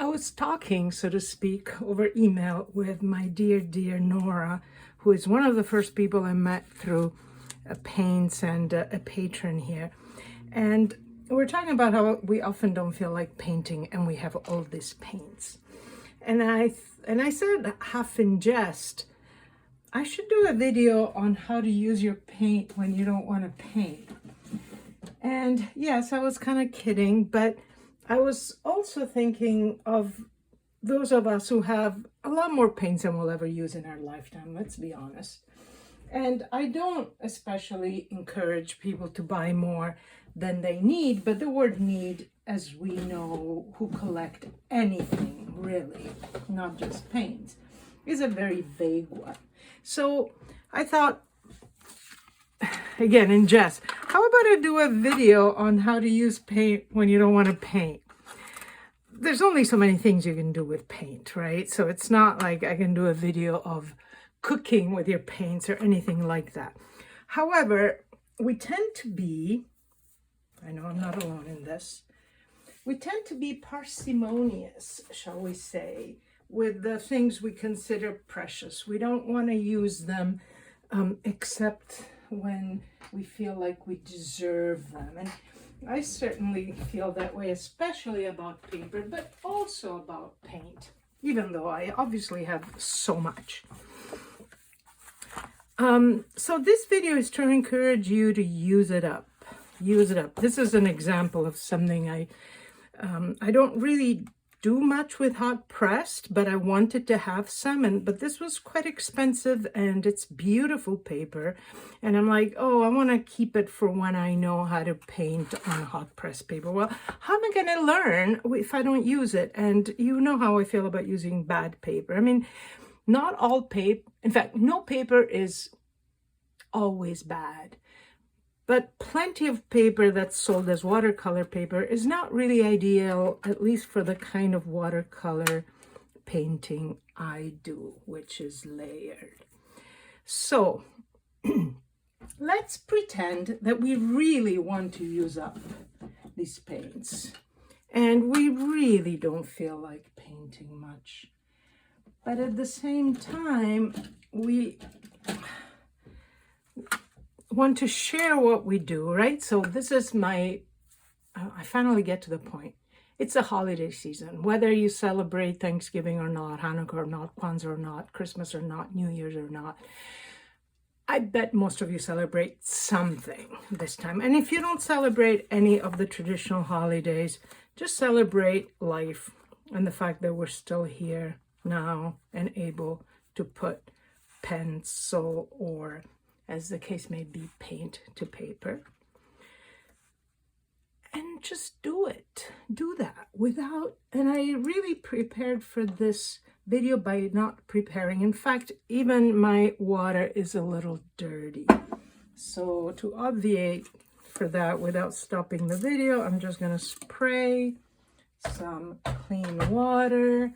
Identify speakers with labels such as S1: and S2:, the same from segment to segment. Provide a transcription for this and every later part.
S1: I was talking, so to speak, over email with my dear Nora, who is one of the first people I met through Paints and a patron here. And we're talking about how we often don't feel like painting and we have all these paints. And I said, half in jest, I should do a video on how to use your paint when you don't want to paint. And yes, I was kind of kidding, but I was also thinking of those of us who have a lot more paints than we'll ever use in our lifetime, let's be honest. And I don't especially encourage people to buy more than they need, but the word need, as we know who collect anything really, not just paints, is a very vague one. So I thought, again in jest, how about I do a video on how to use paint when you don't want to paint? There's only so many things you can do with paint, right? So it's not like I can do a video of cooking with your paints or anything like that. However, we tend to be, I know I'm not alone in this, we tend to be parsimonious, shall we say, with the things we consider precious. We don't want to use them except when we feel like we deserve them. And I certainly feel that way, especially about paper, but also about paint, even though I obviously have so much. So this video is to encourage you to use it up. Use it up. This is an example of something I don't really do much with hot pressed, but I wanted to have some, but this was quite expensive and it's beautiful paper. And I'm like, oh, I want to keep it for when I know how to paint on hot pressed paper. Well, how am I going to learn if I don't use it? And you know how I feel about using bad paper. I mean, not all paper, in fact, no paper is always bad. But plenty of paper that's sold as watercolor paper is not really ideal, at least for the kind of watercolor painting I do, which is layered. So let's pretend that we really want to use up these paints. And we really don't feel like painting much. But at the same time, we want to share what we do, right? So this is my, I finally get to the point. It's a holiday season, whether you celebrate Thanksgiving or not, Hanukkah or not, Kwanzaa or not, Christmas or not, New Year's or not. I bet most of you celebrate something this time. And if you don't celebrate any of the traditional holidays, just celebrate life and the fact that we're still here now and able to put pencil or, as the case may be, paint to paper. And just do it. Do that without, and I really prepared for this video by not preparing. In fact, even my water is a little dirty. So to obviate for that without stopping the video, I'm just going to spray some clean water.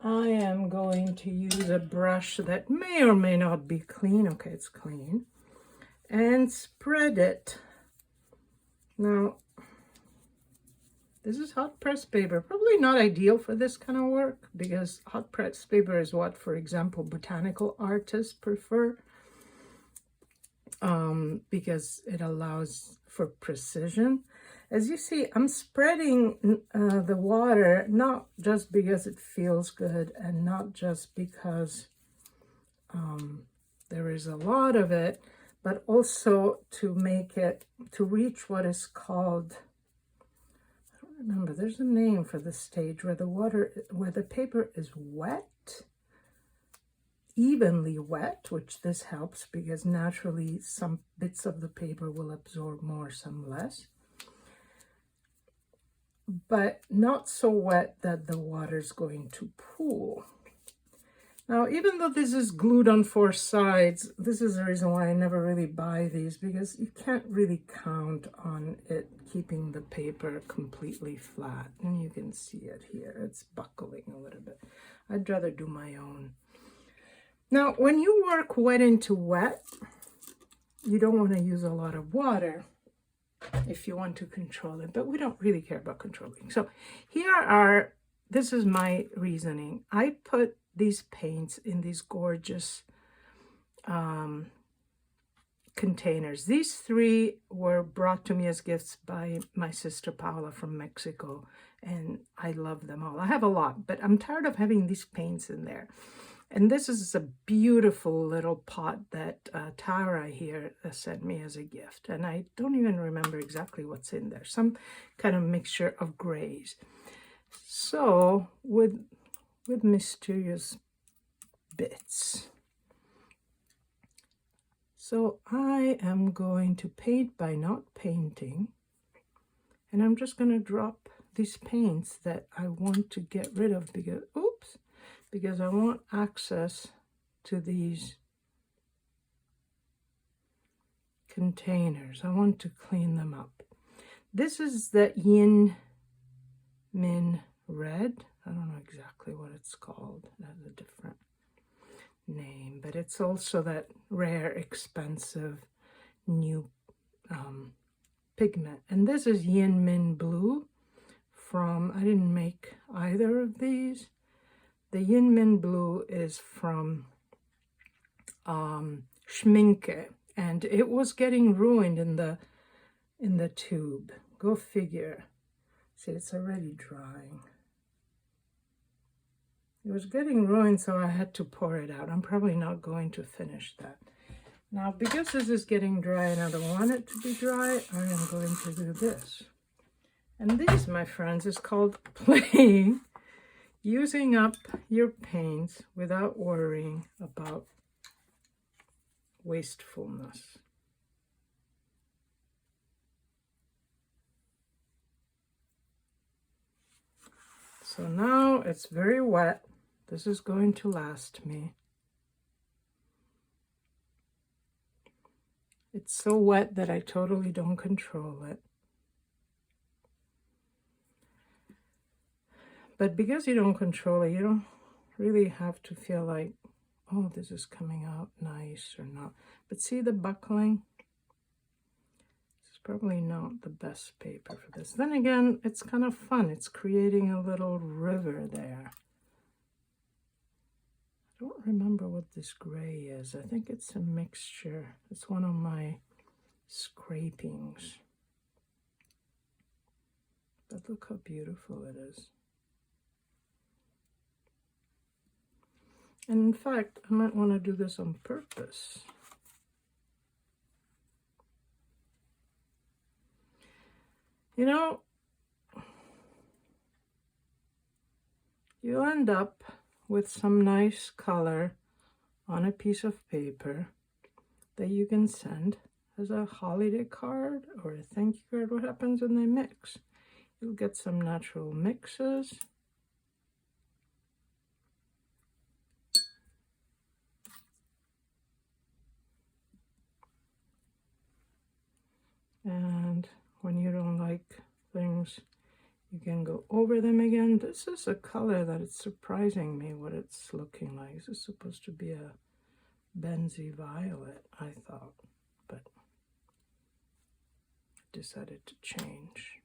S1: I am going to use a brush that may or may not be clean. Okay, it's clean. And spread it. Now, this is hot pressed paper. Probably not ideal for this kind of work because hot pressed paper is what, for example, botanical artists prefer because it allows for precision. As you see, I'm spreading the water, not just because it feels good and not just because there is a lot of it, but also to make it, to reach what is called, I don't remember, there's a name for the stage where the water, where the paper is wet, evenly wet, which this helps because naturally some bits of the paper will absorb more, some less. But not so wet that the water's going to pool. Now, even though this is glued on 4 sides, this is the reason why I never really buy these, because you can't really count on it keeping the paper completely flat. And you can see it here, it's buckling a little bit. I'd rather do my own. Now, when you work wet into wet, you don't want to use a lot of water if you want to control it, but we don't really care about controlling. So here are this is my reasoning. I put these paints in these gorgeous containers. These 3 were brought to me as gifts by my sister Paula from Mexico, and I love them all. I have a lot, but I'm tired of having these paints in there. And this is a beautiful little pot that Tara here sent me as a gift. And I don't even remember exactly what's in there. Some kind of mixture of grays. So with mysterious bits. So I am going to paint by not painting. And I'm just going to drop these paints that I want to get rid of because, oops, because I want access to these containers. I want to clean them up. This is the Yin Min Red. I don't know exactly what it's called. It has a different name, but it's also that rare, expensive new pigment. And this is Yin Min Blue from, I didn't make either of these. The Yin Min Blue is from Schminke, and it was getting ruined in the tube. Go figure. See, it's already drying. It was getting ruined, so I had to pour it out. I'm probably not going to finish that. Now, because this is getting dry and I don't want it to be dry, I am going to do this. And this, my friends, is called playing, using up your paints without worrying about wastefulness. So now it's very wet. This is going to last me. It's so wet that I totally don't control it. But because you don't control it, you don't really have to feel like, oh, this is coming out nice or not. But see the buckling? This is probably not the best paper for this. Then again, it's kind of fun. It's creating a little river there. I don't remember what this gray is. I think it's a mixture. It's one of my scrapings. But look how beautiful it is. And in fact, I might want to do this on purpose. You know, you'll end up with some nice color on a piece of paper that you can send as a holiday card or a thank you card. What happens when they mix? You'll get some natural mixes. And when you don't like things, you can go over them again. This is a color that it's surprising me what it's looking like. This is supposed to be a benzy violet, I thought, but I decided to change.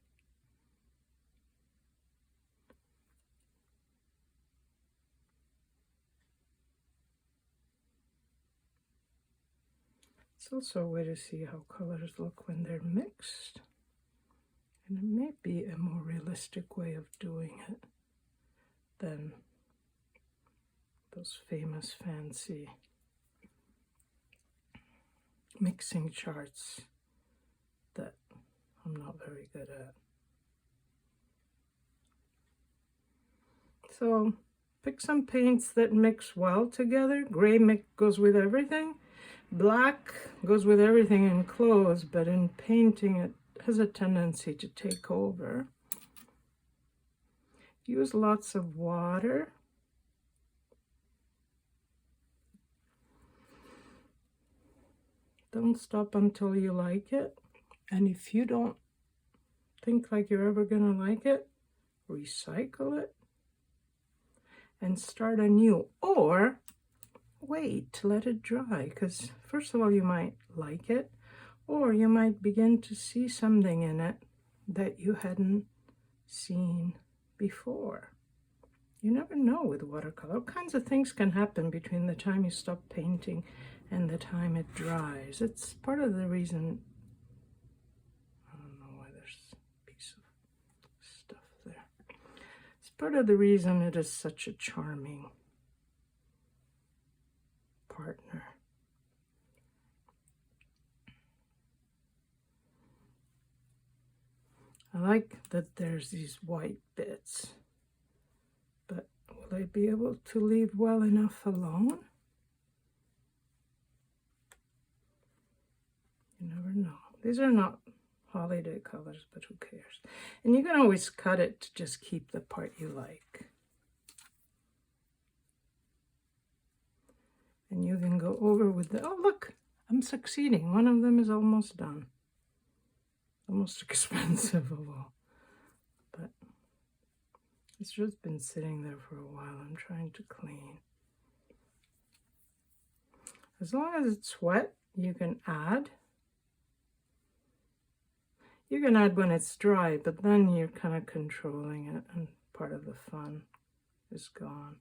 S1: It's also a way to see how colors look when they're mixed. And it may be a more realistic way of doing it than those famous fancy mixing charts that I'm not very good at. So pick some paints that mix well together. Gray goes with everything. Black goes with everything in clothes, but in painting it has a tendency to take over. Use lots of water. Don't stop until you like it. And if you don't think like you're ever gonna like it, recycle it and start anew. Or wait to let it dry, because first of all, you might like it, or you might begin to see something in it that you hadn't seen before. You never know with watercolor. All kinds of things can happen between the time you stop painting and the time it dries. It's part of the reason. I don't know why there's a piece of stuff there. It's part of the reason it is such a charming partner. I like that there's these white bits, but will I be able to leave well enough alone? You never know. These are not holiday colors, but who cares? And you can always cut it to just keep the part you like. And you can go over with the, oh look, I'm succeeding. One of them is almost done. The most expensive of all. But it's just been sitting there for a while. I'm trying to clean. As long as it's wet, you can add. You can add when it's dry, but then you're kind of controlling it and part of the fun is gone.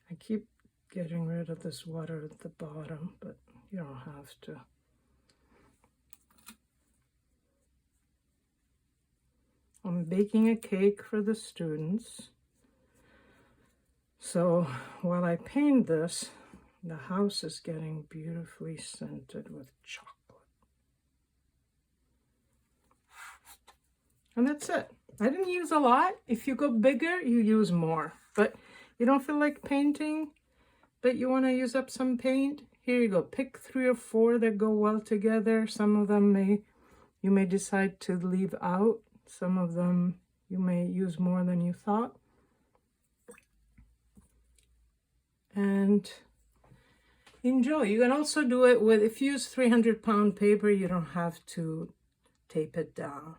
S1: I keep getting rid of this water at the bottom, but you don't have to. I'm baking a cake for the students. So while I paint this, the house is getting beautifully scented with chocolate. And that's it. I didn't use a lot. If you go bigger, you use more. But you don't feel like painting, but you want to use up some paint, here you go. Pick 3 or 4 that go well together. Some of them you may decide to leave out. Some of them you may use more than you thought. And enjoy. You can also do it with, if you use 300-pound paper, you don't have to tape it down.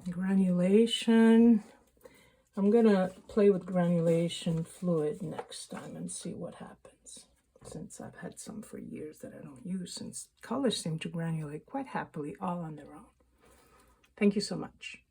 S1: Granulation. I'm gonna play with granulation fluid next time and see what happens, since I've had some for years that I don't use, since colors seem to granulate quite happily all on their own. Thank you so much.